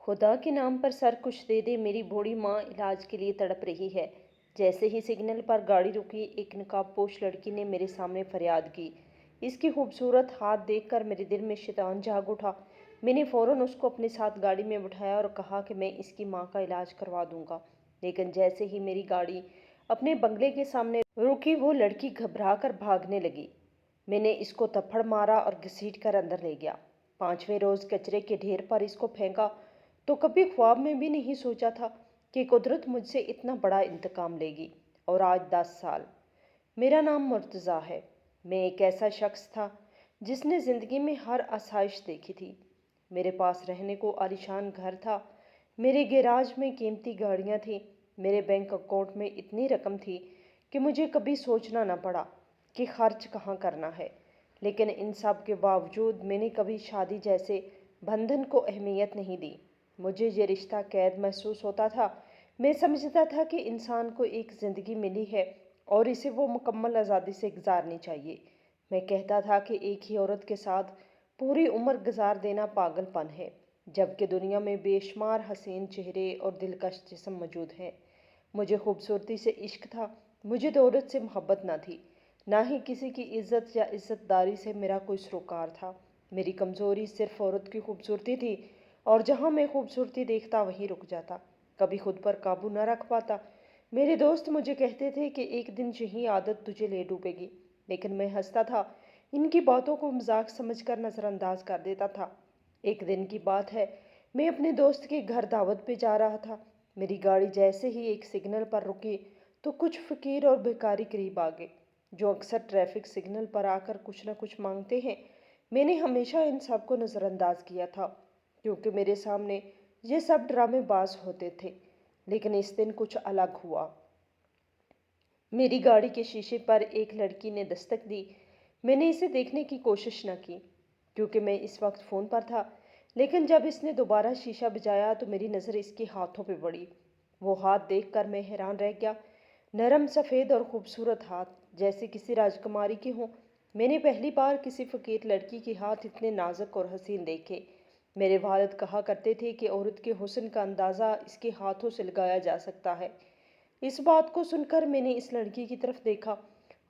खुदा के नाम पर सर कुछ दे दे, मेरी बूढ़ी माँ इलाज के लिए तड़प रही है। जैसे ही सिग्नल पर गाड़ी रुकी, एक नकाबपोश लड़की ने मेरे सामने फरियाद की। इसकी खूबसूरत हाथ देखकर मेरे दिल में शैतान जाग उठा। मैंने फौरन उसको अपने साथ गाड़ी में बिठाया और कहा कि मैं इसकी माँ का इलाज करवा दूंगा। लेकिन जैसे ही मेरी गाड़ी अपने बंगले के सामने रुकी, वो लड़की घबरा कर भागने लगी। मैंने इसको थप्पड़ मारा और घसीट कर अंदर ले गया। 5वें रोज कचरे के ढेर पर इसको फेंका तो कभी ख्वाब में भी नहीं सोचा था कि कुदरत मुझसे इतना बड़ा इंतकाम लेगी। और आज 10 साल। मेरा नाम मुर्तज़ा है। मैं एक ऐसा शख्स था जिसने ज़िंदगी में हर आसाइश देखी थी। मेरे पास रहने को आलीशान घर था। मेरे गैराज में कीमती गाड़ियाँ थीं। मेरे बैंक अकाउंट में इतनी रकम थी कि मुझे कभी सोचना न पड़ा कि खर्च कहाँ करना है। लेकिन इन सब के बावजूद मैंने कभी शादी जैसे बंधन को अहमियत नहीं दी। मुझे ये रिश्ता कैद महसूस होता था। मैं समझता था कि इंसान को एक ज़िंदगी मिली है और इसे वो मुकम्मल आज़ादी से गुजारनी चाहिए। मैं कहता था कि एक ही औरत के साथ पूरी उम्र गुजार देना पागलपन है, जबकि दुनिया में बेशुमार हसीन चेहरे और दिलकश जिस्म मौजूद हैं। मुझे खूबसूरती से इश्क था, मुझे दौलत से मोहब्बत ना थी, ना ही किसी की इज्जत या इज्जतदारी से मेरा कोई सरोकार था। मेरी कमज़ोरी सिर्फ औरत की खूबसूरती थी, और जहाँ मैं खूबसूरती देखता वहीं रुक जाता, कभी खुद पर काबू न रख पाता। मेरे दोस्त मुझे कहते थे कि एक दिन यही आदत तुझे ले डूबेगी, लेकिन मैं हंसता था, इनकी बातों को मजाक समझकर नज़रअंदाज कर देता था। एक दिन की बात है, मैं अपने दोस्त के घर दावत पे जा रहा था। मेरी गाड़ी जैसे ही एक सिग्नल पर रुकी तो कुछ फकीर और भिखारी करीब आ गए, जो अक्सर ट्रैफिक सिग्नल पर आकर कुछ न कुछ मांगते हैं। मैंने हमेशा इन सबको नज़रअंदाज किया था, क्योंकि मेरे सामने ये सब ड्रामेबाज होते थे। लेकिन इस दिन कुछ अलग हुआ। मेरी गाड़ी के शीशे पर एक लड़की ने दस्तक दी। मैंने इसे देखने की कोशिश न की, क्योंकि मैं इस वक्त फ़ोन पर था। लेकिन जब इसने दोबारा शीशा बजाया तो मेरी नज़र इसके हाथों पे पड़ी। वो हाथ देखकर मैं हैरान रह गया। नरम सफ़ेद और खूबसूरत हाथ, जैसे किसी राजकुमारी के हों। मैंने पहली बार किसी फ़कीर लड़की के हाथ इतने नाजुक और हसीन देखे। मेरे वालिद कहा करते थे कि औरत के हुस्न का अंदाज़ा इसके हाथों से लगाया जा सकता है। इस बात को सुनकर मैंने इस लड़की की तरफ देखा,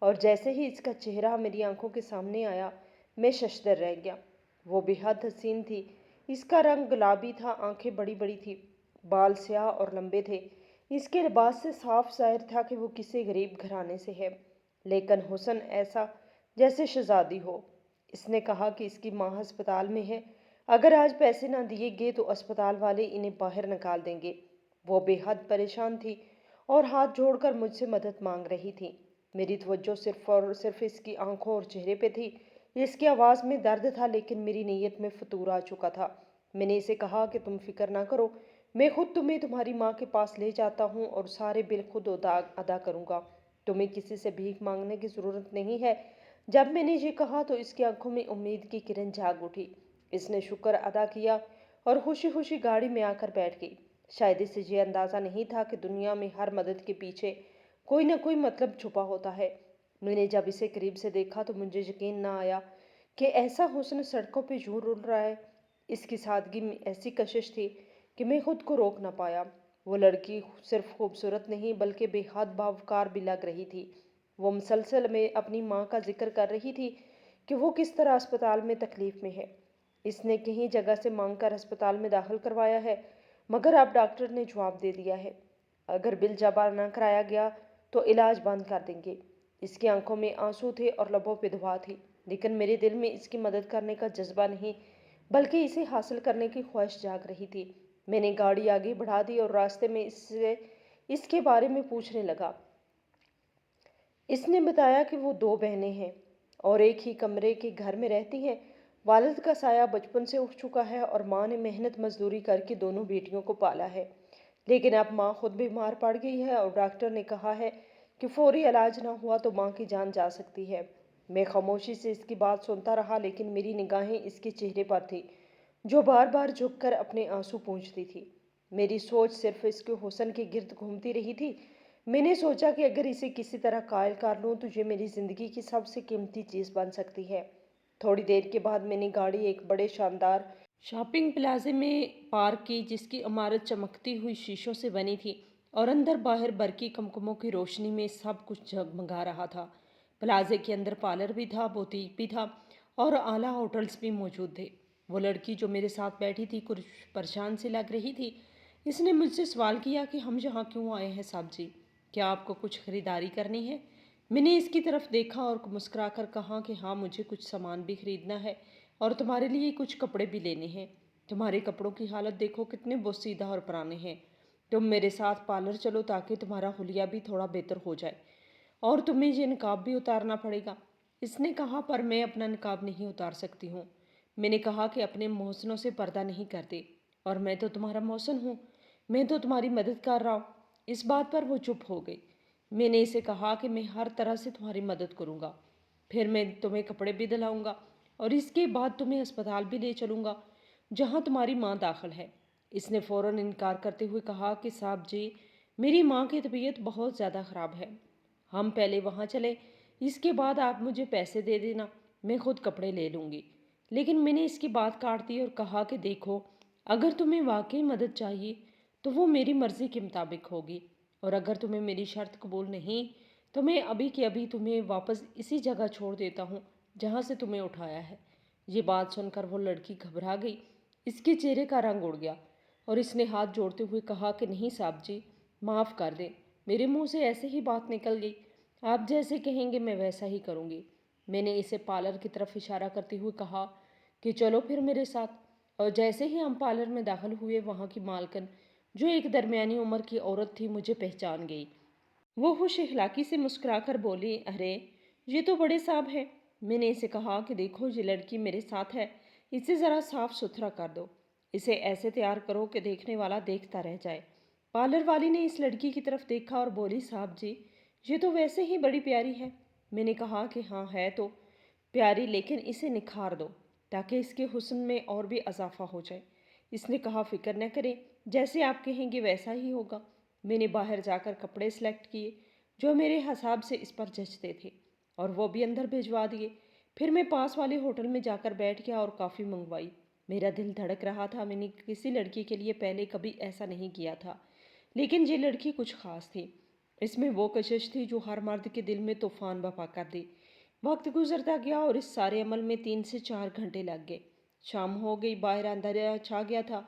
और जैसे ही इसका चेहरा मेरी आंखों के सामने आया, मैं शशदर रह गया। वो बेहद हसीन थी। इसका रंग गुलाबी था, आंखें बड़ी बड़ी थी, बाल स्याह और लंबे थे। इसके लिबास से साफ जाहिर था कि वो किसी गरीब घराने से है, लेकिन हुस्न ऐसा जैसे शहजादी हो। इसने कहा कि इसकी माँ अस्पताल में है, अगर आज पैसे ना दिए गए तो अस्पताल वाले इन्हें बाहर निकाल देंगे। वो बेहद परेशान थी और हाथ जोड़कर मुझसे मदद मांग रही थी। मेरी तवज्जो सिर्फ और सिर्फ इसकी आंखों और चेहरे पे थी। इसकी आवाज़ में दर्द था, लेकिन मेरी नीयत में फतूर आ चुका था। मैंने इसे कहा कि तुम फिक्र ना करो, मैं खुद तुम्हें तुम्हारी माँ के पास ले जाता हूँ और सारे बिल खुद अदा करूँगा। तुम्हें किसी से भीख मांगने की ज़रूरत नहीं है। जब मैंने ये कहा तो इसकी आंखों में उम्मीद की किरण जाग उठी। इसने शुक्र अदा किया और खुशी खुशी गाड़ी में आकर बैठ गई। शायद इसे ये अंदाज़ा नहीं था कि दुनिया में हर मदद के पीछे कोई ना कोई मतलब छुपा होता है। मैंने जब इसे करीब से देखा तो मुझे यकीन ना आया कि ऐसा हुस्न सड़कों पे यूं रुल रहा है। इसकी सादगी में ऐसी कशिश थी कि मैं खुद को रोक ना पाया। वो लड़की सिर्फ खूबसूरत नहीं बल्कि बेहद बावकार भी लग रही थी। वो मुसलसल में अपनी माँ का जिक्र कर रही थी कि वो किस तरह अस्पताल में तकलीफ में है। इसने कहीं जगह से मांगकर अस्पताल में दाखिल करवाया है, मगर अब डॉक्टर ने जवाब दे दिया है, अगर बिल जमा न कराया गया तो इलाज बंद कर देंगे। इसकी आंखों में आंसू थे और लबों पे दुआ थी, लेकिन मेरे दिल में इसकी मदद करने का जज्बा नहीं, बल्कि इसे हासिल करने की ख्वाहिश जाग रही थी। मैंने गाड़ी आगे बढ़ा दी और रास्ते में इससे इसके बारे में पूछने लगा। इसने बताया कि वो दो बहनें हैं और एक ही कमरे के घर में रहती हैं। वालिद का साया बचपन से उठ चुका है और माँ ने मेहनत मजदूरी करके दोनों बेटियों को पाला है। लेकिन अब माँ खुद बीमार पड़ गई है और डॉक्टर ने कहा है कि फौरी इलाज ना हुआ तो माँ की जान जा सकती है। मैं खामोशी से इसकी बात सुनता रहा, लेकिन मेरी निगाहें इसके चेहरे पर थी, जो बार बार झुककर अपने आंसू पोंछती थी। मेरी सोच सिर्फ इसके हुस्न के गिर्द घूमती रही थी। मैंने सोचा कि अगर इसे किसी तरह कायल कर लूँ तो ये मेरी ज़िंदगी की सबसे कीमती चीज़ बन सकती है। थोड़ी देर के बाद मैंने गाड़ी एक बड़े शानदार शॉपिंग प्लाजे में पार्क की जिसकी इमारत चमकती हुई शीशों से बनी थी और अंदर बाहर बरकी कमकमों की रोशनी में सब कुछ जगमगा रहा था। प्लाजे के अंदर पार्लर भी था, बुटीक भी था और आला होटल्स भी मौजूद थे। वो लड़की जो मेरे साथ बैठी थी कुछ परेशान सी लग रही थी। इसने मुझसे सवाल किया कि हम यहाँ क्यों आए हैं साहब जी, क्या आपको कुछ खरीदारी करनी है। मैंने इसकी तरफ देखा और मुस्कुराकर कहा कि हाँ, मुझे कुछ सामान भी खरीदना है और तुम्हारे लिए कुछ कपड़े भी लेने हैं। तुम्हारे कपड़ों की हालत देखो, कितने बोसीदा और पुराने हैं। तुम मेरे साथ पार्लर चलो ताकि तुम्हारा हुलिया भी थोड़ा बेहतर हो जाए और तुम्हें ये निकाब भी उतारना पड़ेगा। इसने कहा, पर मैं अपना निकाब नहीं उतार सकती हूँ। मैंने कहा कि अपने मोहसिनों से पर्दा नहीं करते और मैं तो तुम्हारा मोहसिन हूँ, मैं तो तुम्हारी मदद कर रहा हूँ। इस बात पर वो चुप हो गई। मैंने इसे कहा कि मैं हर तरह से तुम्हारी मदद करूँगा, फिर मैं तुम्हें कपड़े भी दिलाऊंगा और इसके बाद तुम्हें अस्पताल भी ले चलूँगा जहाँ तुम्हारी माँ दाखिल है। इसने फ़ौरन इनकार करते हुए कहा कि साहब जी, मेरी माँ की तबीयत बहुत ज़्यादा ख़राब है, हम पहले वहाँ चले, इसके बाद आप मुझे पैसे दे देना, मैं खुद कपड़े ले लूँगी। लेकिन मैंने इसकी बात काट दी और कहा कि देखो, अगर तुम्हें वाकई मदद चाहिए तो वो मेरी मर्ज़ी के मुताबिक होगी और अगर तुम्हें मेरी शर्त कबूल नहीं तो मैं अभी के अभी तुम्हें वापस इसी जगह छोड़ देता हूँ जहाँ से तुम्हें उठाया है। ये बात सुनकर वो लड़की घबरा गई, इसके चेहरे का रंग उड़ गया और इसने हाथ जोड़ते हुए कहा कि नहीं साहब जी, माफ़ कर दें, मेरे मुंह से ऐसे ही बात निकल गई, आप जैसे कहेंगे मैं वैसा ही करूँगी। मैंने इसे पार्लर की तरफ इशारा करते हुए कहा कि चलो फिर मेरे साथ। और जैसे ही हम पार्लर में दाखिल हुए, वहाँ की मालकिन जो एक दरमियानी उम्र की औरत थी मुझे पहचान गई। वो होश इखलाकी से मुस्कुराकर बोली, अरे ये तो बड़े साहब हैं। मैंने इसे कहा कि देखो, ये लड़की मेरे साथ है, इसे ज़रा साफ सुथरा कर दो, इसे ऐसे तैयार करो कि देखने वाला देखता रह जाए। पार्लर वाली ने इस लड़की की तरफ देखा और बोली, साहब जी, ये तो वैसे ही बड़ी प्यारी है। मैंने कहा कि हाँ है तो प्यारी, लेकिन इसे निखार दो ताकि इसके हुस्न में और भी इजाफा हो जाए। इसने कहा, फिक्र न करें, जैसे आप कहेंगे वैसा ही होगा। मैंने बाहर जाकर कपड़े सेलेक्ट किए जो मेरे हिसाब से इस पर जचते थे और वो भी अंदर भिजवा दिए। फिर मैं पास वाले होटल में जाकर बैठ गया और कॉफ़ी मंगवाई। मेरा दिल धड़क रहा था, मैंने किसी लड़की के लिए पहले कभी ऐसा नहीं किया था, लेकिन ये लड़की कुछ ख़ास थी। इसमें वो कशिश थी जो हर मर्द के दिल में तूफान बपा कर दी। वक्त गुजरता गया और इस सारे अमल में 3 से 4 घंटे लग गए। शाम हो गई, बाहर अंधेरा छा गया था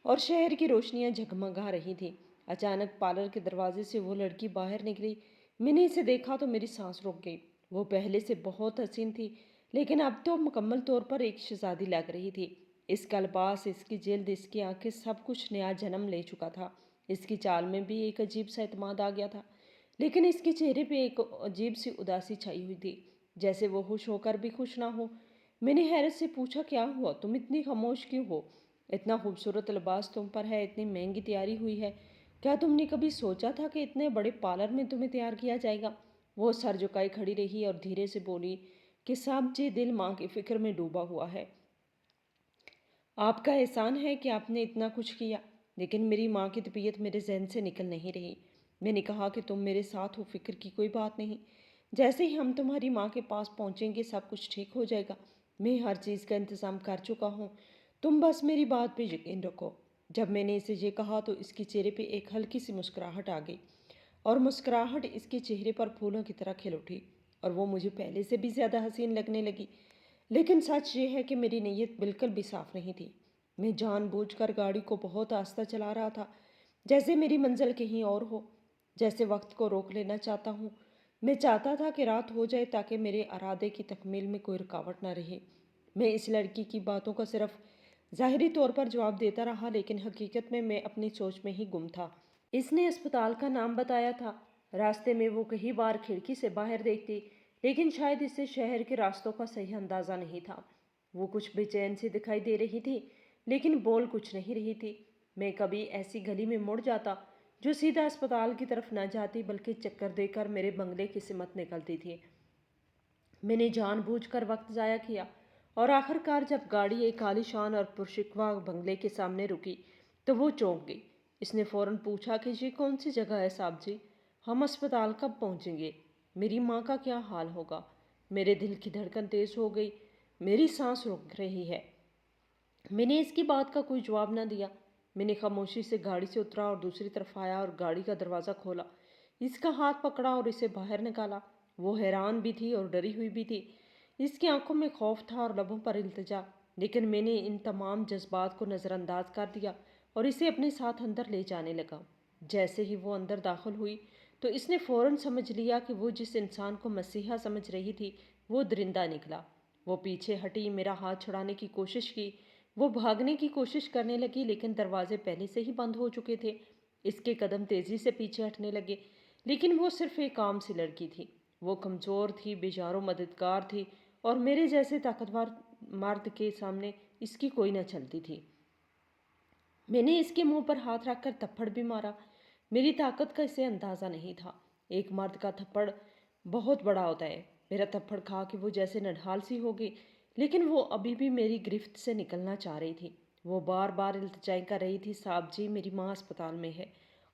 और शहर की रोशनियां झगमगा रही थी। अचानक पार्लर के दरवाजे से वो लड़की बाहर निकली। मैंने इसे देखा तो मेरी सांस रुक गई। वो पहले से बहुत हसीन थी, लेकिन अब तो मुकम्मल तौर पर एक शहजादी लग रही थी। इसका लिबास, इसकी जिल्द, इसकी आंखें, सब कुछ नया जन्म ले चुका था। इसकी चाल में भी एक अजीब सा एतमाद आ गया था, लेकिन इसके चेहरे पे एक अजीब सी उदासी छाई हुई थी, जैसे वो खुश होकर भी खुश ना हो। मैंने हैरत से पूछा, क्या हुआ, तुम इतनी खामोश क्यों हो? इतना खूबसूरत लिबास तुम पर है, इतनी महंगी तैयारी हुई है, क्या तुमने कभी सोचा था कि इतने बड़े पार्लर में तुम्हें तैयार किया जाएगा? वो सर झुकाई खड़ी रही और धीरे से बोली कि साहब जी, दिल माँ की फिक्र में डूबा हुआ है। आपका एहसान है कि आपने इतना कुछ किया, लेकिन मेरी माँ की तबीयत मेरे जहन से निकल नहीं रही। मैंने कहा कि तुम मेरे साथ हो, फिक्र की कोई बात नहीं। जैसे ही हम तुम्हारी माँ के पास पहुँचेंगे सब कुछ ठीक हो जाएगा। मैं हर चीज़ का इंतज़ाम कर चुका हूँ, तुम बस मेरी बात पे यकीन रखो। जब मैंने इसे ये कहा तो इसके चेहरे पे एक हल्की सी मुस्कुराहट आ गई और मुस्कुराहट इसके चेहरे पर फूलों की तरह खिल उठी और वो मुझे पहले से भी ज़्यादा हसीन लगने लगी। लेकिन सच ये है कि मेरी नीयत बिल्कुल भी साफ नहीं थी। मैं जानबूझकर गाड़ी को बहुत आस्ता चला रहा था, जैसे मेरी मंजिल कहीं और हो, जैसे वक्त को रोक लेना चाहता हूँ। मैं चाहता था कि रात हो जाए ताकि मेरे इरादे की तकमील में कोई रुकावट ना रहे। मैं इस लड़की की बातों का सिर्फ ज़ाहिरी तौर पर जवाब देता रहा, लेकिन हकीकत में मैं अपनी सोच में ही गुम था। इसने अस्पताल का नाम बताया था। रास्ते में वो कई बार खिड़की से बाहर देखती, लेकिन शायद इससे शहर के रास्तों का सही अंदाज़ा नहीं था। वो कुछ बेचैन सी दिखाई दे रही थी, लेकिन बोल कुछ नहीं रही थी। मैं कभी ऐसी गली में मुड़ जाता जो सीधा अस्पताल की तरफ न जाती, बल्कि चक्कर देकर मेरे बंगले की सिमत निकलती थी। मैंने जानबूझकर वक्त ज़ाया किया और आखिरकार जब गाड़ी एक आलीशान और पुरशिकवा बंगले के सामने रुकी तो वो चौंक गई। इसने फ़ौरन पूछा कि ये कौन सी जगह है साहब जी, हम अस्पताल कब पहुंचेंगे, मेरी माँ का क्या हाल होगा? मेरे दिल की धड़कन तेज़ हो गई, मेरी सांस रुक रही है। میں نے اس کی بات کا کوئی جواب نہ دیا۔ میں نے خاموشی سے گاڑی سے اترا اور دوسری طرف آیا اور گاڑی کا دروازہ کھولا، اس کا ہاتھ پکڑا اور اسے باہر نکالا۔ وہ حیران بھی تھی اور ڈری ہوئی بھی تھی۔ اس کی آنکھوں میں خوف تھا اور لبوں پر التجا، لیکن میں نے ان تمام جذبات کو نظر انداز کر دیا اور اسے اپنے ساتھ اندر لے جانے لگا۔ جیسے ہی وہ اندر داخل ہوئی تو اس نے فوراً سمجھ لیا کہ وہ جس انسان کو مسیحا سمجھ رہی تھی وہ درندہ نکلا۔ وہ پیچھے ہٹی، میرا ہاتھ چھڑانے کی کوشش کی، وہ بھاگنے کی کوشش کرنے لگی، لیکن دروازے پہلے سے ہی بند ہو چکے تھے۔ اس کے قدم تیزی سے پیچھے ہٹنے لگے، لیکن وہ صرف ایک عام سی لڑکی تھی۔ وہ کمزور تھی، بے جان و مددگار تھی اور میرے جیسے طاقتور مرد کے سامنے اس کی کوئی نہ چلتی تھی۔ میں نے اس کے منہ پر ہاتھ رکھ کر تھپڑ بھی مارا۔ میری طاقت کا اسے اندازہ نہیں تھا۔ ایک مرد کا تھپڑ بہت بڑا ہوتا ہے۔ میرا تھپڑ کھا کے وہ جیسے نڈھال سی ہو گئی، لیکن وہ ابھی بھی میری گرفت سے نکلنا چاہ رہی تھی۔ وہ بار بار التجائیں کر رہی تھی، صاحب جی میری ماں اسپتال میں ہے،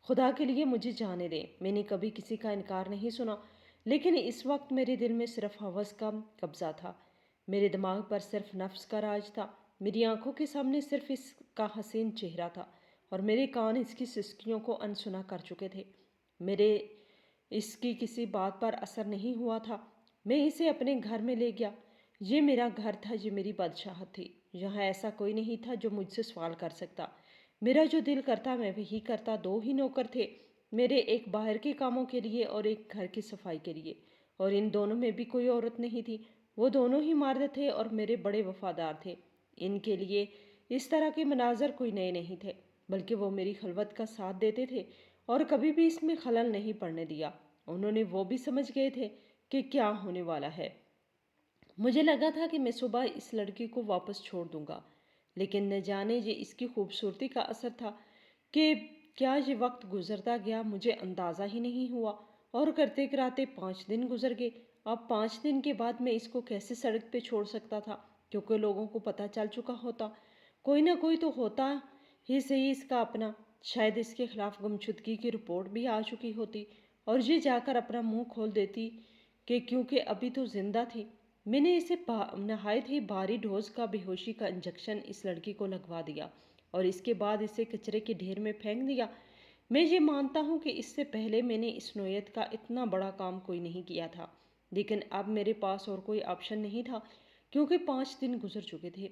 خدا کے لیے مجھے جانے دیں۔ میں نے کبھی کسی کا انکار نہیں سنا، لیکن اس وقت میرے دل میں صرف ہوس کا قبضہ تھا۔ میرے دماغ پر صرف نفس کا راج تھا۔ میری آنکھوں کے سامنے صرف اس کا حسین چہرہ تھا اور میرے کان اس کی سسکیوں کو انسنا کر چکے تھے۔ میرے اس کی کسی بات پر اثر نہیں ہوا تھا۔ میں اسے اپنے گھر میں لے گیا۔ یہ میرا گھر تھا، یہ میری بادشاہت تھی۔ یہاں ایسا کوئی نہیں تھا جو مجھ سے سوال کر سکتا۔ میرا جو دل کرتا میں وہی کرتا۔ دو ہی نوکر تھے میرے، ایک باہر کے کاموں کے لیے اور ایک گھر کی صفائی کے لیے، اور ان دونوں میں بھی کوئی عورت نہیں تھی۔ وہ دونوں ہی مرد تھے اور میرے بڑے وفادار تھے۔ ان کے لیے اس طرح کے مناظر کوئی نئے نہیں تھے، بلکہ وہ میری خلوت کا ساتھ دیتے تھے اور کبھی بھی اس میں خلل نہیں پڑنے دیا۔ انہوں نے وہ بھی سمجھ گئے تھے کہ کیا ہونے والا ہے۔ مجھے لگا تھا کہ میں صبح اس لڑکی کو واپس چھوڑ دوں گا، لیکن نہ جانے یہ اس کی خوبصورتی کا اثر تھا کہ کیا یہ وقت گزرتا گیا مجھے اندازہ ہی نہیں ہوا، اور کرتے کراتے 5 دن گزر گئے۔ اب 5 دن کے بعد میں اس کو کیسے سڑک پہ چھوڑ سکتا تھا، کیونکہ لوگوں کو پتہ چل چکا ہوتا۔ کوئی نہ کوئی تو ہوتا ہی صحیح اس کا اپنا۔ شاید اس کے خلاف گمشدگی کی رپورٹ بھی آ چکی ہوتی اور یہ جا کر اپنا منہ کھول دیتی کہ کیونکہ ابھی تو زندہ تھی۔ میں نے اسے نہایت ہی بھاری ڈوز کا بے ہوشی کا انجیکشن اس لڑکی کو لگوا دیا اور اس کے بعد اسے کچرے کے ڈھیر میں پھینک دیا۔ میں یہ مانتا ہوں کہ اس سے پہلے میں نے اس نوعیت کا اتنا بڑا کام کوئی نہیں کیا تھا، لیکن اب میرے پاس اور کوئی آپشن نہیں تھا، کیونکہ 5 دن گزر چکے تھے۔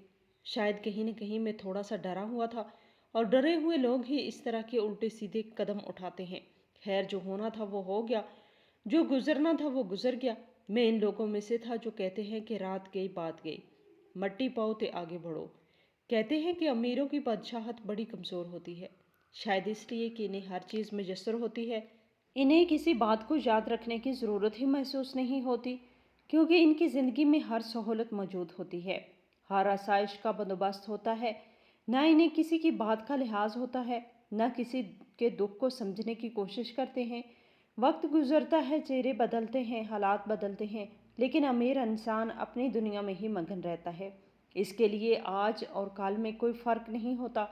شاید کہیں نہ کہیں میں تھوڑا سا ڈرا ہوا تھا، اور ڈرے ہوئے لوگ ہی اس طرح کے الٹے سیدھے قدم اٹھاتے ہیں۔ خیر، جو ہونا تھا وہ ہو گیا، جو گزرنا تھا وہ گزر گیا۔ میں ان لوگوں میں سے تھا جو کہتے ہیں کہ رات گئی بات گئی، مٹی پاؤ تے آگے بڑھو۔ کہتے ہیں کہ امیروں کی بادشاہت بڑی کمزور ہوتی ہے، شاید اس لیے کہ انہیں ہر چیز میسر ہوتی ہے۔ انہیں کسی بات کو یاد رکھنے کی ضرورت ہی محسوس نہیں ہوتی، کیونکہ ان کی زندگی میں ہر سہولت موجود ہوتی ہے، ہر آسائش کا بندوبست ہوتا ہے۔ نہ انہیں کسی کی بات کا لحاظ ہوتا ہے، نہ کسی کے دکھ کو سمجھنے کی کوشش کرتے ہیں۔ وقت گزرتا ہے، چہرے بدلتے ہیں، حالات بدلتے ہیں، لیکن امیر انسان اپنی دنیا میں ہی مگن رہتا ہے۔ اس کے لیے آج اور کل میں کوئی فرق نہیں ہوتا۔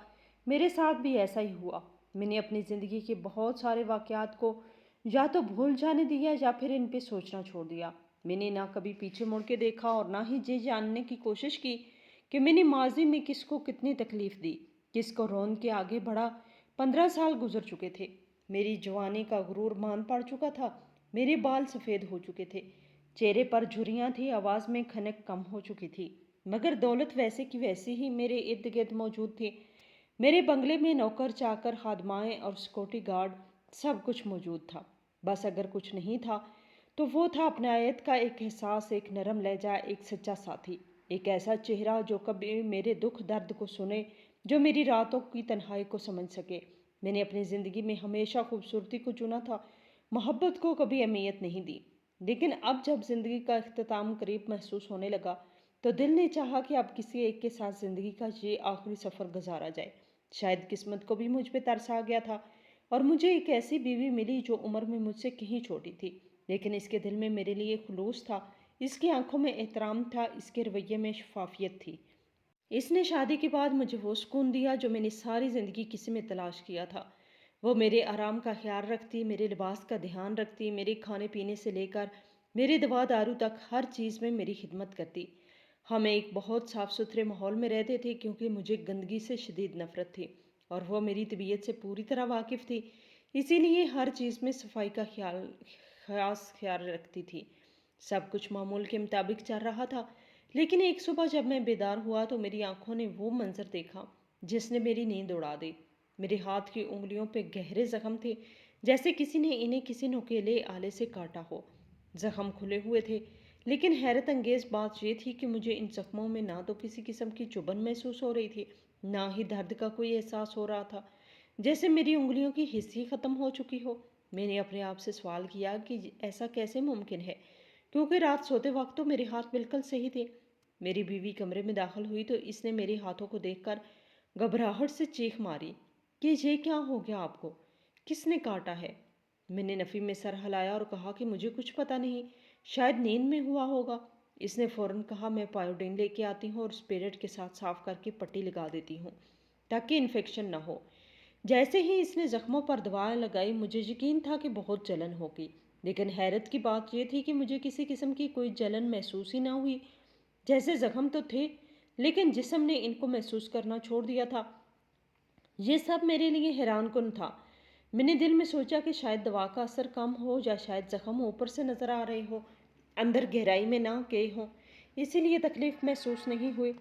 میرے ساتھ بھی ایسا ہی ہوا۔ میں نے اپنی زندگی کے بہت سارے واقعات کو یا تو بھول جانے دیا یا پھر ان پہ سوچنا چھوڑ دیا۔ میں نے نہ کبھی پیچھے مڑ کے دیکھا اور نہ ہی یہ جاننے کی کوشش کی کہ میں نے ماضی میں کس کو کتنی تکلیف دی، کس کو رون کے آگے بڑھا۔ 15 سال گزر چکے تھے۔ میری جوانی کا غرور مان پڑ چکا تھا، میرے بال سفید ہو چکے تھے، چہرے پر جھریاں تھی، آواز میں کھنک کم ہو چکی تھی، مگر دولت ویسے کی ویسی ہی میرے ارد گرد موجود تھی۔ میرے بنگلے میں نوکر چاکر، خادمائیں اور سیکورٹی گارڈ، سب کچھ موجود تھا۔ بس اگر کچھ نہیں تھا تو وہ تھا اپنائیت کا ایک احساس، ایک نرم لہجہ، ایک سچا ساتھی، ایک ایسا چہرہ جو کبھی میرے دکھ درد کو سنے، جو میری راتوں کی تنہائی کو سمجھ سکے۔ میں نے اپنی زندگی میں ہمیشہ خوبصورتی کو چنا تھا، محبت کو کبھی اہمیت نہیں دی، لیکن اب جب زندگی کا اختتام قریب محسوس ہونے لگا تو دل نے چاہا کہ اب کسی ایک کے ساتھ زندگی کا یہ آخری سفر گزارا جائے۔ شاید قسمت کو بھی مجھ پہ ترس آ گیا تھا اور مجھے ایک ایسی بیوی ملی جو عمر میں مجھ سے کہیں چھوٹی تھی، لیکن اس کے دل میں میرے لیے خلوص تھا، اس کی آنکھوں میں احترام تھا، اس کے رویے میں شفافیت تھی۔ اس نے شادی کے بعد مجھے وہ سکون دیا جو میں نے ساری زندگی کسی میں تلاش کیا تھا۔ وہ میرے آرام کا خیال رکھتی، میرے لباس کا دھیان رکھتی، میرے کھانے پینے سے لے کر میرے دوا دارو تک ہر چیز میں میری خدمت کرتی۔ हम एक बहुत साफ़ सुथरे माहौल में रहते थे क्योंकि मुझे गंदगी से शदीद नफ़रत थी और वो मेरी तबीयत से पूरी तरह वाकिफ़ थी। इसीलिए हर चीज़ में सफाई का ख़ास ख्याल रखती थी। सब कुछ मामूल के मुताबिक चल रहा था, लेकिन एक सुबह जब मैं बेदार हुआ तो मेरी आंखों ने वो मंजर देखा जिसने मेरी नींद उड़ा दी। मेरे हाथ की उंगलियों पे गहरे जख्म थे, जैसे किसी ने इन्हें किसी नुकीले आले से काटा हो। जख्म खुले हुए थे, लेकिन हैरत अंगेज बात यह थी कि मुझे इन जख्मों में ना तो किसी किस्म की चुभन महसूस हो रही थी, ना ही दर्द का कोई एहसास हो रहा था, जैसे मेरी उंगलियों की हिस्स ही खत्म हो चुकी हो। मैंने अपने आप से सवाल किया कि ऐसा कैसे मुमकिन है, क्योंकि रात सोते वक्त तो मेरे हाथ बिल्कुल सही थे। मेरी बीवी कमरे में दाखिल हुई तो इसने मेरे हाथों को देखकर घबराहट से चीख मारी कि ये क्या हो गया आपको, किसने काटा है। मैंने नफ़ी में सर हिलाया और कहा कि मुझे कुछ पता नहीं, शायद नींद में हुआ होगा। इसने फ़ौरन कहा मैं पायोडीन लेके आती हूँ और स्पिरिट के साथ साफ़ करके पट्टी लगा देती हूँ ताकि इन्फेक्शन ना हो। जैसे ही इसने ज़ख्मों पर दवा लगाई मुझे यकीन था कि बहुत जलन होगी, लेकिन हैरत की बात यह थी कि मुझे किसी किस्म की कोई जलन महसूस ही ना हुई। जैसे ज़ख्म तो थे, लेकिन जिस्म ने इनको महसूस करना छोड़ दिया था। ये सब मेरे लिए हैरानकुन था। मैंने दिल में सोचा कि शायद दवा का असर कम हो या शायद जख्म ऊपर से नज़र आ रहे हो, अंदर गहराई में ना गए हों, इसीलिए तकलीफ़ महसूस नहीं हुई।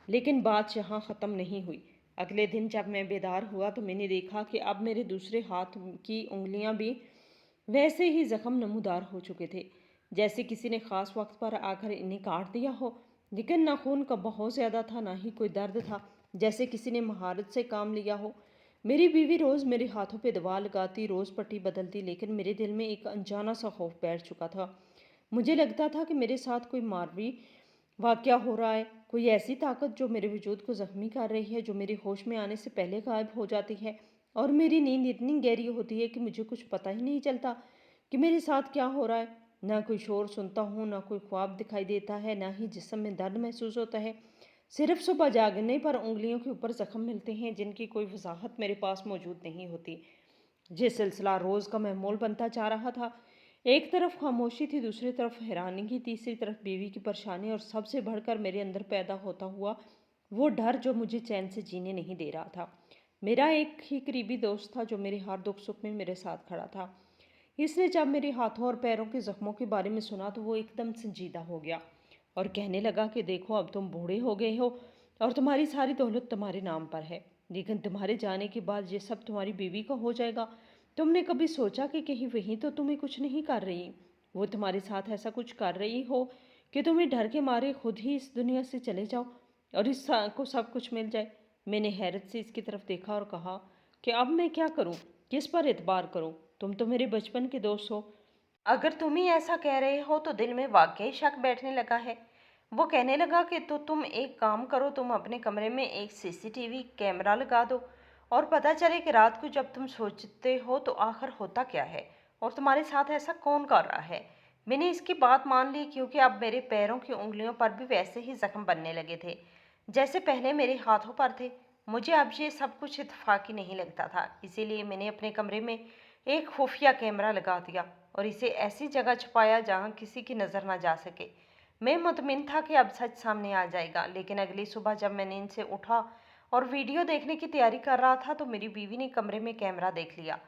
लेकिन बात यहाँ ख़त्म नहीं हुई। अगले दिन जब मैं बेदार हुआ तो मैंने देखा कि अब मेरे दूसरे हाथ की उंगलियां भी वैसे ही जख्म नमूदार हो चुके थे, जैसे किसी ने ख़ास वक्त पर आकर इन्हें काट दिया हो। लेकिन ना खून का बहुत ज़्यादा था, ना ही कोई दर्द था, जैसे किसी ने महारत से काम लिया हो। मेरी बीवी रोज़ मेरे हाथों पे दवा लगाती, रोज़ पट्टी बदलती, लेकिन मेरे दिल में एक अनजाना सा खौफ बैठ चुका था। मुझे लगता था कि मेरे साथ कोई मानवी वाक़या हो रहा है, कोई ऐसी ताकत जो मेरे वजूद को ज़ख्मी कर रही है, जो मेरे होश में आने से पहले गायब हो जाती है। और मेरी नींद इतनी गहरी होती है कि मुझे कुछ पता ही नहीं चलता कि मेरे साथ क्या हो रहा है। ना कोई शोर सुनता हूँ, ना कोई ख्वाब दिखाई देता है, ना ही जिस्म में दर्द महसूस होता है। सिर्फ सुबह जागने पर उंगलियों के ऊपर जख्म मिलते हैं जिनकी कोई वजाहत मेरे पास मौजूद नहीं होती। ये सिलसिला रोज़ का मामूल बनता जा रहा था। एक तरफ खामोशी थी, दूसरी तरफ हैरानगी, तीसरी तरफ बीवी की परेशानी और सबसे बढ़कर मेरे अंदर पैदा होता हुआ वो डर जो मुझे चैन से जीने नहीं दे रहा था। मेरा एक ही करीबी दोस्त था जो मेरे हर दुख सुख में मेरे साथ खड़ा था। इसने जब मेरे हाथों और पैरों के जख्मों के बारे में सुना तो वो एकदम संजीदा हो गया और कहने लगा कि देखो अब तुम बूढ़े हो गए हो और तुम्हारी सारी दौलत तुम्हारे नाम पर है, लेकिन तुम्हारे जाने के बाद ये सब तुम्हारी बीवी का हो जाएगा। तुमने कभी सोचा कि कहीं वही तो तुम्हें कुछ नहीं कर रही, वो तुम्हारे साथ ऐसा कुछ कर रही हो कि तुम्हें डर के मारे खुद ही इस दुनिया से चले जाओ और इस को सब कुछ मिल जाए। मैंने हैरत से इसकी तरफ देखा और कहा कि अब मैं क्या करूं, किस पर एतबार करूं? तुम तो मेरे बचपन के दोस्त हो। अगर तुम ही ऐसा कह रहे हो तो दिल में वाकई शक बैठने लगा है। वो कहने लगा कि तो तुम एक काम करो, तुम अपने कमरे में एक सीसीटीवी कैमरा लगा दो और पता चले कि रात को जब तुम सोचते हो तो आखिर होता क्या है और तुम्हारे साथ ऐसा कौन कर रहा है। मैंने इसकी बात मान ली क्योंकि अब मेरे पैरों की उंगलियों पर भी वैसे ही जख्म बनने लगे थे जैसे पहले मेरे हाथों पर थे। मुझे अब ये सब कुछ इत्तेफाकी नहीं लगता था, इसीलिए मैंने अपने कमरे में एक खुफिया कैमरा लगा दिया और इसे ऐसी जगह छुपाया जहाँ किसी की नज़र ना जा सके। मैं मुतमिन था कि अब सच सामने आ जाएगा, लेकिन अगली सुबह जब मैं नींद से उठा और वीडियो देखने की तैयारी कर रहा था तो मेरी बीवी ने कमरे में कैमरा देख लिया।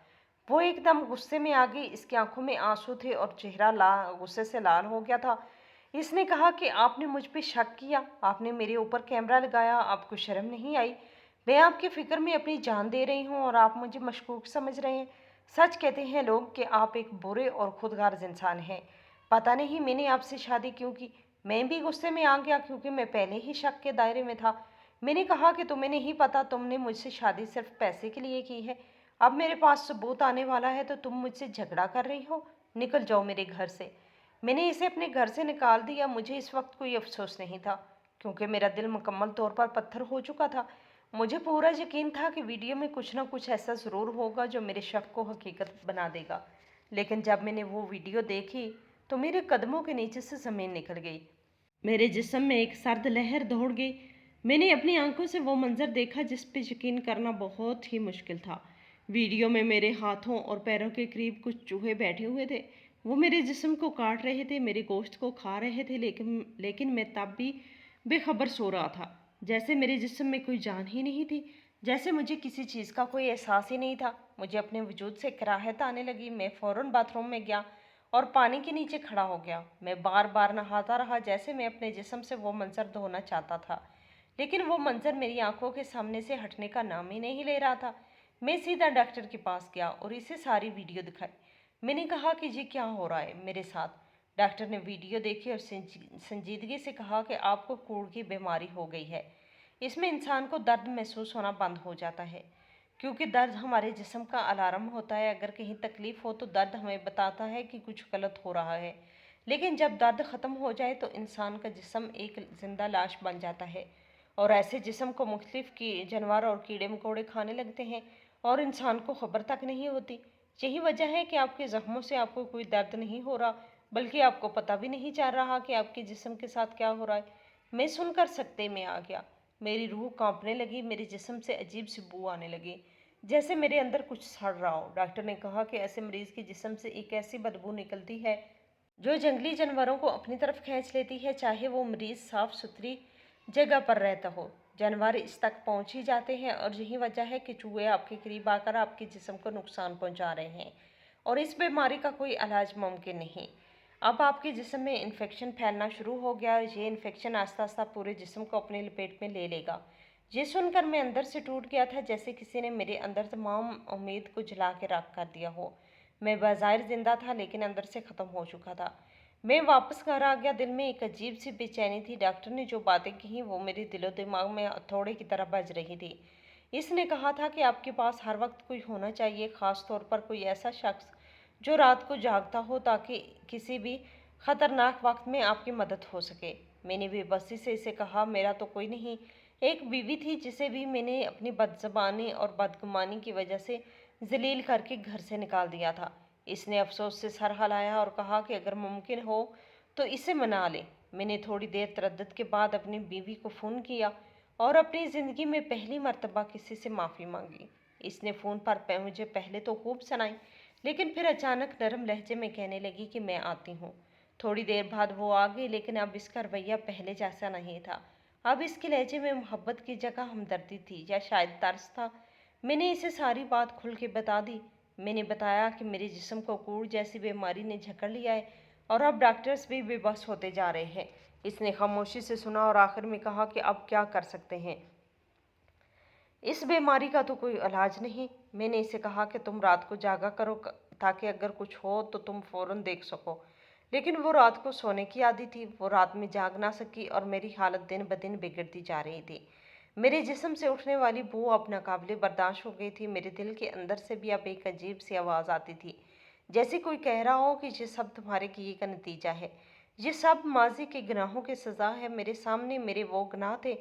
वो एकदम गुस्से में आ गई, इसकी आंखों में आंसू थे और चेहरा गुस्से से लाल हो गया था। इसने कहा कि आपने मुझ पे शक किया, आपने मेरे ऊपर कैमरा लगाया, आपको शर्म नहीं आई? मैं आपकी फ़िक्र में अपनी जान दे रही हूँ और आप मुझे मशकूक समझ रहे हैं। सच कहते हैं लोग कि आप एक बुरे और खुदगार्ज इंसान हैं। पता नहीं मैंने आपसे शादी क्यों की। मैं भी गुस्से में आ गया क्योंकि मैं पहले ही शक के दायरे में था। मैंने कहा कि तुम्हें नहीं पता, तुमने मुझसे शादी सिर्फ पैसे के लिए की है। अब मेरे पास सबूत आने वाला है तो तुम मुझसे झगड़ा कर रही हो। निकल जाओ मेरे घर से। मैंने इसे अपने घर से निकाल दिया। मुझे इस वक्त कोई अफसोस नहीं था क्योंकि मेरा दिल मुकम्मल तौर पर पत्थर हो चुका था। मुझे पूरा यकीन था कि वीडियो में कुछ ना कुछ ऐसा ज़रूर होगा जो मेरे शक को हकीकत बना देगा। लेकिन जब मैंने वो वीडियो देखी तो मेरे कदमों के नीचे से ज़मीन निकल गई। मेरे जिस्म में एक सर्द लहर दौड़ गई। मैंने अपनी आंखों से वो मंजर देखा जिस पे यकीन करना बहुत ही मुश्किल था। वीडियो में मेरे हाथों और पैरों के करीब कुछ चूहे बैठे हुए थे। वो मेरे जिस्म को काट रहे थे, मेरे गोश्त को खा रहे थे, लेकिन मैं तब भी बेखबर सो रहा था, जैसे मेरे जिस्म में कोई जान ही नहीं थी, जैसे मुझे किसी चीज़ का कोई एहसास ही नहीं था। मुझे अपने वजूद से कराहत आने लगी। मैं फ़ौरन बाथरूम में गया और पानी के नीचे खड़ा हो गया। मैं बार बार नहाता रहा, जैसे मैं अपने जिस्म से वो मंजर धोना चाहता था, लेकिन वो मंजर मेरी आंखों के सामने से हटने का नाम ही नहीं ले रहा था। मैं सीधा डॉक्टर के पास गया और इसे सारी वीडियो दिखाई। मैंने कहा कि ये क्या हो रहा है मेरे साथ। डॉक्टर ने वीडियो देखी और संजीदगी से कहा कि आपको कूड़ की बीमारी हो गई है। इसमें इंसान को दर्द महसूस होना बंद हो जाता है, क्योंकि दर्द हमारे जिस्म का अलार्म होता है। अगर कहीं तकलीफ हो तो दर्द हमें बताता है कि कुछ गलत हो रहा है, लेकिन जब दर्द ख़त्म हो जाए तो इंसान का जिस्म एक जिंदा लाश बन जाता है और ऐसे जिस्म को मुख्तलिफ की जानवर और कीड़े मकोड़े खाने लगते हैं और इंसान को खबर तक नहीं होती। यही वजह है कि आपके जख्मों से आपको कोई दर्द नहीं हो रहा, बल्कि आपको पता भी नहीं चल रहा कि आपके जिस्म के साथ क्या हो रहा है। मैं सुनकर सकते में आ गया। मेरी रूह कांपने लगी। मेरे जिस्म से अजीब सी बू आने लगी, जैसे मेरे अंदर कुछ सड़ रहा हो। डॉक्टर ने कहा कि ऐसे मरीज के जिस्म से एक ऐसी बदबू निकलती है जो जंगली जानवरों को अपनी तरफ खींच लेती है, चाहे वो मरीज साफ सुथरी जगह पर रहता हो। जानवर इस तक पहुंच ही जाते हैं और यही वजह है कि चूहे आपके करीब आकर आपके जिस्म को नुकसान पहुंचा रहे हैं और इस बीमारी का कोई इलाज मुमकिन नहीं। अब आपके जिस्म में इन्फेक्शन फैलना शुरू हो गया। ये इन्फेक्शन आस्ता आस्ता पूरे जिस्म को अपने लपेट में ले लेगा। ये सुनकर मैं अंदर से टूट गया था, जैसे किसी ने मेरे अंदर तमाम उम्मीद को जला के राख कर दिया हो। मैं बाज़ाहिर जिंदा था, लेकिन अंदर से ख़त्म हो चुका था। मैं वापस घर आ गया। दिल में एक अजीब सी बेचैनी थी। डॉक्टर ने जो बातें कही वो मेरे दिलो दिमाग में हथौड़े की तरह बज रही थी। इसने कहा था कि आपके पास हर वक्त कोई होना चाहिए, ख़ास तौर पर कोई ऐसा शख्स जो रात को जागता हो, ताकि किसी भी ख़तरनाक वक्त में आपकी मदद हो सके। मैंने बेबसी से इसे कहा, मेरा तो कोई नहीं। एक बीवी थी जिसे भी मैंने अपनी बदज़बानी और बदगुमानी की वजह से जलील करके घर से निकाल दिया था। इसने अफसोस से सर हिलाया और कहा कि अगर मुमकिन हो तो इसे मना ले। मैंने थोड़ी देर तरद्दुद के बाद अपनी बीवी को फ़ोन किया और अपनी ज़िंदगी में पहली मर्तबा किसी से माफ़ी मांगी। इसने फ़ोन पर मुझे पहले तो खूब सुनाई, लेकिन फिर अचानक नरम लहजे में कहने लगी कि मैं आती हूँ। थोड़ी देर बाद वो आ गई, लेकिन अब इसका रवैया पहले जैसा नहीं था। अब इसके लहजे में मोहब्बत की जगह हमदर्दी थी, या शायद तरस था। मैंने इसे सारी बात खुल के बता दी। मैंने बताया कि मेरे जिस्म को कूड़ जैसी बीमारी ने जकड़ लिया है और अब डॉक्टर्स भी बेबस होते जा रहे हैं। इसने खामोशी से सुना और आखिर में कहा कि अब क्या कर सकते हैं, इस बीमारी का तो कोई इलाज नहीं। मैंने इसे कहा कि तुम रात को जागा करो, ताकि अगर कुछ हो तो तुम फौरन देख सको। लेकिन वो रात को सोने की आदी थी। वो रात में जाग ना सकी और मेरी हालत दिन ब दिन बिगड़ती जा रही थी। मेरे जिस्म से उठने वाली बू अब नाकाबिले बर्दाश्त हो गई थी। मेरे दिल के अंदर से भी अब एक अजीब सी आवाज़ आती थी, जैसे कोई कह रहा हो कि ये सब तुम्हारे किए का नतीजा है, ये सब माजी के गुनाहों की सज़ा है। मेरे सामने मेरे वो गुनाह थे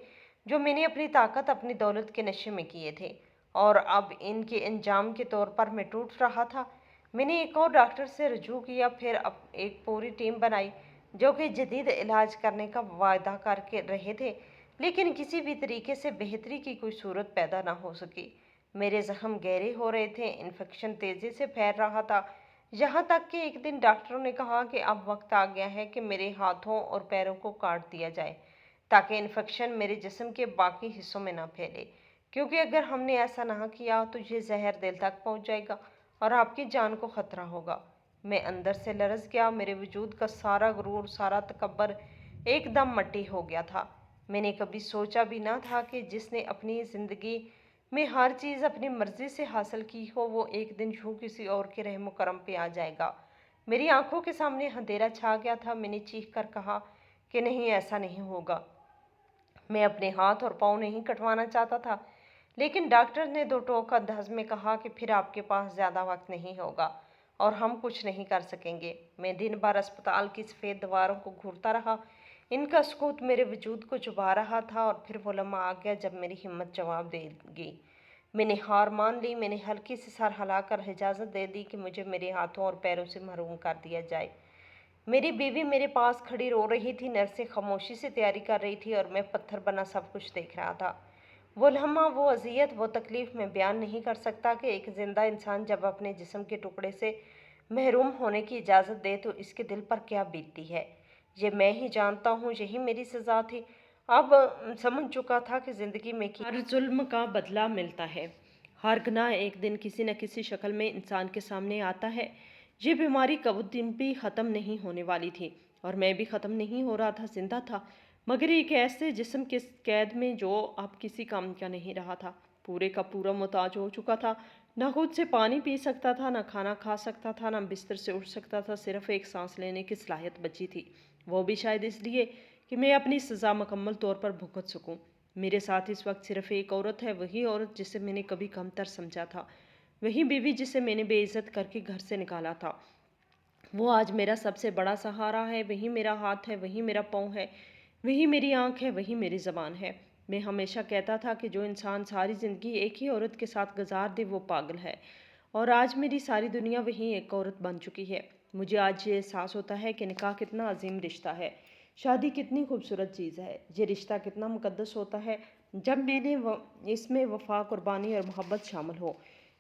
जो मैंने अपनी ताकत, अपनी दौलत के नशे में किए थे, और अब इनके अंजाम के तौर पर मैं टूट रहा था। मैंने एक और डॉक्टर से रजू किया, फिर अब एक पूरी टीम बनाई जो कि जदीद इलाज करने का वायदा करके रहे थे, लेकिन किसी भी तरीके से बेहतरी की कोई सूरत पैदा ना हो सकी। मेरे जख्म गहरे हो रहे थे, इन्फेक्शन तेज़ी से फैल रहा था, यहाँ तक कि एक दिन डॉक्टरों ने कहा कि अब वक्त आ गया है कि मेरे हाथों और पैरों को काट दिया जाए, ताकि इन्फेक्शन मेरे जिस्म के बाकी हिस्सों में ना फैले, क्योंकि अगर हमने ऐसा ना किया तो ये जहर दिल तक पहुंच जाएगा और आपकी जान को ख़तरा होगा। मैं अंदर से लरज़ गया। मेरे वजूद का सारा गुरूर, सारा तकब्बर एकदम मट्टी हो गया था। मैंने कभी सोचा भी ना था कि जिसने अपनी ज़िंदगी में हर चीज़ अपनी मर्ज़ी से हासिल की हो, वो एक दिन यूँ किसी और के रहम करम पे आ जाएगा। मेरी आंखों के सामने अंधेरा छा गया था। मैंने चीख कर कहा कि नहीं, ऐसा नहीं होगा। मैं अपने हाथ और पाँव नहीं कटवाना चाहता था, लेकिन डॉक्टर ने दो टोक अंदाज में कहा कि फिर आपके पास ज़्यादा वक्त नहीं होगा और हम कुछ नहीं कर सकेंगे। मैं दिन भर अस्पताल की सफ़ेद दीवारों को घूरता रहा। इनका सुकूत मेरे वजूद को चुभा रहा था, और फिर वो लम्हा आ गया जब मेरी हिम्मत जवाब देगी। मैंने हार मान ली। मैंने हल्की से सर हिलाकर इजाज़त दे दी कि मुझे मेरे हाथों और पैरों से महरूम कर दिया जाए। मेरी बीवी मेरे पास खड़ी रो रही थी, नर्सें खामोशी से तैयारी कर रही थी, और मैं पत्थर बना सब कुछ देख रहा था। वो लम्हा, वो अजियत, वो तकलीफ़ मैं बयान नहीं कर सकता कि एक ज़िंदा इंसान जब अपने जिस्म के टुकड़े से महरूम होने की इजाज़त दे तो इसके दिल पर क्या बीतती है। ये मैं ही जानता हूँ, यही मेरी सज़ा थी। اب سمجھ چکا تھا کہ زندگی میں ہر ظلم کا بدلہ ملتا ہے، ہر گناہ ایک دن کسی نہ کسی شکل میں انسان کے سامنے آتا ہے۔ یہ بیماری کبھی بھی ختم نہیں ہونے والی تھی اور میں بھی ختم نہیں ہو رہا تھا، زندہ تھا، مگر ایک ایسے جسم کے قید میں جو اب کسی کام کا نہیں رہا تھا، پورے کا پورا محتاج ہو چکا تھا، نہ خود سے پانی پی سکتا تھا، نہ کھانا کھا سکتا تھا، نہ بستر سے اٹھ سکتا تھا، صرف ایک سانس لینے کی صلاحیت بچی تھی، وہ بھی شاید اس لیے کہ میں اپنی سزا مکمل طور پر بھگت سکوں۔ میرے ساتھ اس وقت صرف ایک عورت ہے، وہی عورت جسے میں نے کبھی کمتر سمجھا تھا، وہی بیوی جسے میں نے بے عزت کر کے گھر سے نکالا تھا۔ وہ آج میرا سب سے بڑا سہارا ہے، وہی میرا ہاتھ ہے، وہی میرا پاؤں ہے، وہی میری آنکھ ہے، وہی میری زبان ہے۔ میں ہمیشہ کہتا تھا کہ جو انسان ساری زندگی ایک ہی عورت کے ساتھ گزار دے وہ پاگل ہے، اور آج میری ساری دنیا وہی ایک عورت بن چکی ہے۔ مجھے آج یہ احساس ہوتا ہے کہ نکاح کتنا عظیم رشتہ ہے، شادی کتنی خوبصورت چیز ہے، یہ رشتہ کتنا مقدس ہوتا ہے جب اس میں وفا، قربانی اور محبت شامل ہو۔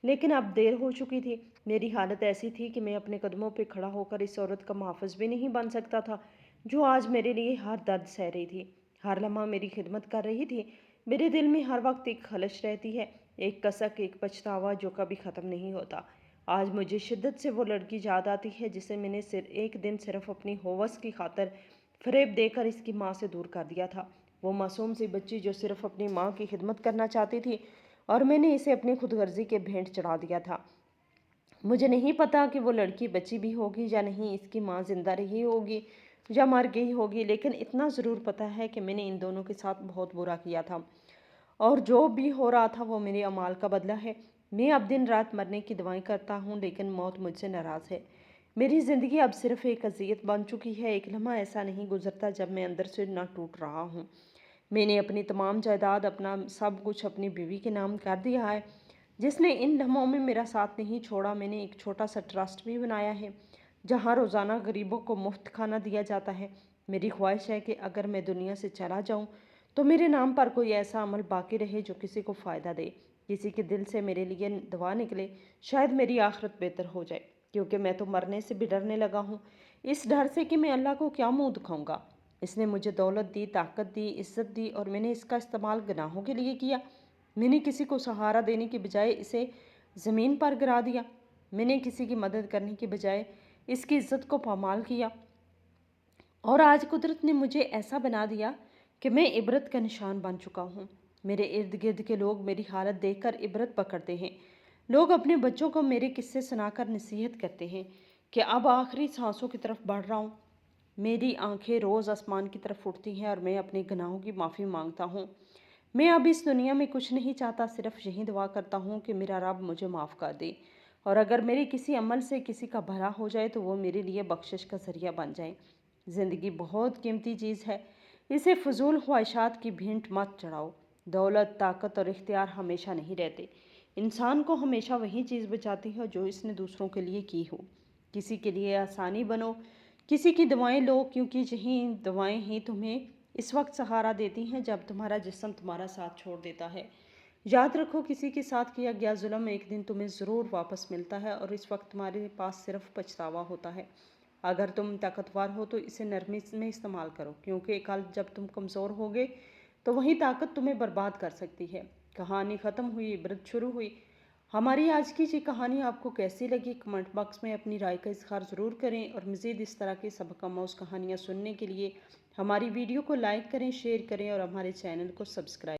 لیکن اب دیر ہو چکی تھی، میری حالت ایسی تھی کہ میں اپنے قدموں پہ کھڑا ہو کر اس عورت کا محافظ بھی نہیں بن سکتا تھا جو آج میرے لیے ہر درد سہ رہی تھی، ہر لمحہ میری خدمت کر رہی تھی۔ میرے دل میں ہر وقت ایک خلش رہتی ہے، ایک کسک، ایک پچھتاوا جو کبھی ختم نہیں ہوتا۔ آج مجھے شدت سے وہ لڑکی یاد آتی ہے جسے میں نے ایک دن صرف اپنی ہوس کی خاطر فریب دے کر اس کی ماں سے دور کر دیا تھا۔ وہ معصوم سی بچی جو صرف اپنی ماں کی خدمت کرنا چاہتی تھی اور میں نے اسے اپنی خود غرضی کے بھینٹ چڑھا دیا تھا۔ مجھے نہیں پتا کہ وہ لڑکی بچی بھی ہوگی یا نہیں، اس کی ماں زندہ رہی ہوگی یا مر گئی ہوگی، لیکن اتنا ضرور پتا ہے کہ میں نے ان دونوں کے ساتھ بہت برا کیا تھا، اور جو بھی ہو رہا تھا وہ میرے اعمال کا بدلہ ہے۔ میں اب دن رات مرنے کی دعائیں کرتا ہوں، لیکن موت مجھ سے ناراض ہے۔ میری زندگی اب صرف ایک اذیت بن چکی ہے، ایک لمحہ ایسا نہیں گزرتا جب میں اندر سے نہ ٹوٹ رہا ہوں۔ میں نے اپنی تمام جائیداد، اپنا سب کچھ اپنی بیوی کے نام کر دیا ہے، جس نے ان لمحوں میں میرا ساتھ نہیں چھوڑا۔ میں نے ایک چھوٹا سا ٹرسٹ بھی بنایا ہے جہاں روزانہ غریبوں کو مفت کھانا دیا جاتا ہے۔ میری خواہش ہے کہ اگر میں دنیا سے چلا جاؤں تو میرے نام پر کوئی ایسا عمل باقی رہے جو کسی کو فائدہ دے، کسی کے دل سے میرے لیے دعا نکلے، شاید میری آخرت بہتر ہو جائے، کیونکہ میں تو مرنے سے بھی ڈرنے لگا ہوں، اس ڈر سے کہ میں اللہ کو کیا منہ دکھاؤں گا۔ اس نے مجھے دولت دی، طاقت دی، عزت دی، اور میں نے اس کا استعمال گناہوں کے لیے کیا۔ میں نے کسی کو سہارا دینے کی بجائے اسے زمین پر گرا دیا، میں نے کسی کی مدد کرنے کی بجائے اس کی عزت کو پامال کیا، اور آج قدرت نے مجھے ایسا بنا دیا کہ میں عبرت کا نشان بن چکا ہوں۔ میرے ارد گرد کے لوگ میری حالت دیکھ کر عبرت پکڑتے ہیں، لوگ اپنے بچوں کو میرے قصے سنا کر نصیحت کرتے ہیں کہ اب آخری سانسوں کی طرف بڑھ رہا ہوں۔ میری آنکھیں روز آسمان کی طرف اٹھتی ہیں اور میں اپنے گناہوں کی معافی مانگتا ہوں۔ میں اب اس دنیا میں کچھ نہیں چاہتا، صرف یہی دعا کرتا ہوں کہ میرا رب مجھے معاف کر دے، اور اگر میرے کسی عمل سے کسی کا بھلا ہو جائے تو وہ میرے لیے بخشش کا ذریعہ بن جائے۔ زندگی بہت قیمتی چیز ہے، اسے فضول خواہشات کی بھینٹ مت چڑھاؤ۔ دولت، طاقت اور اختیار ہمیشہ نہیں رہتے، انسان کو ہمیشہ وہی چیز بچاتی ہے جو اس نے دوسروں کے لیے کی ہو۔ کسی کے لیے آسانی بنو، کسی کی دعائیں لو، کیونکہ یہی دعائیں ہی تمہیں اس وقت سہارا دیتی ہیں جب تمہارا جسم تمہارا ساتھ چھوڑ دیتا ہے۔ یاد رکھو، کسی کے ساتھ کیا گیا ظلم ایک دن تمہیں ضرور واپس ملتا ہے، اور اس وقت تمہارے پاس صرف پچھتاوا ہوتا ہے۔ اگر تم طاقتور ہو تو اسے نرمی میں استعمال کرو، کیونکہ کل جب تم کمزور ہوگے تو وہی طاقت تمہیں برباد کر سکتی ہے۔ کہانی ختم ہوئی، عبرت شروع ہوئی۔ ہماری آج کی یہ کہانی آپ کو کیسی لگی؟ کمنٹ باکس میں اپنی رائے کا اظہار ضرور کریں، اور مزید اس طرح کے سبق آموز کہانیاں سننے کے لیے ہماری ویڈیو کو لائک کریں، شیئر کریں اور ہمارے چینل کو سبسکرائب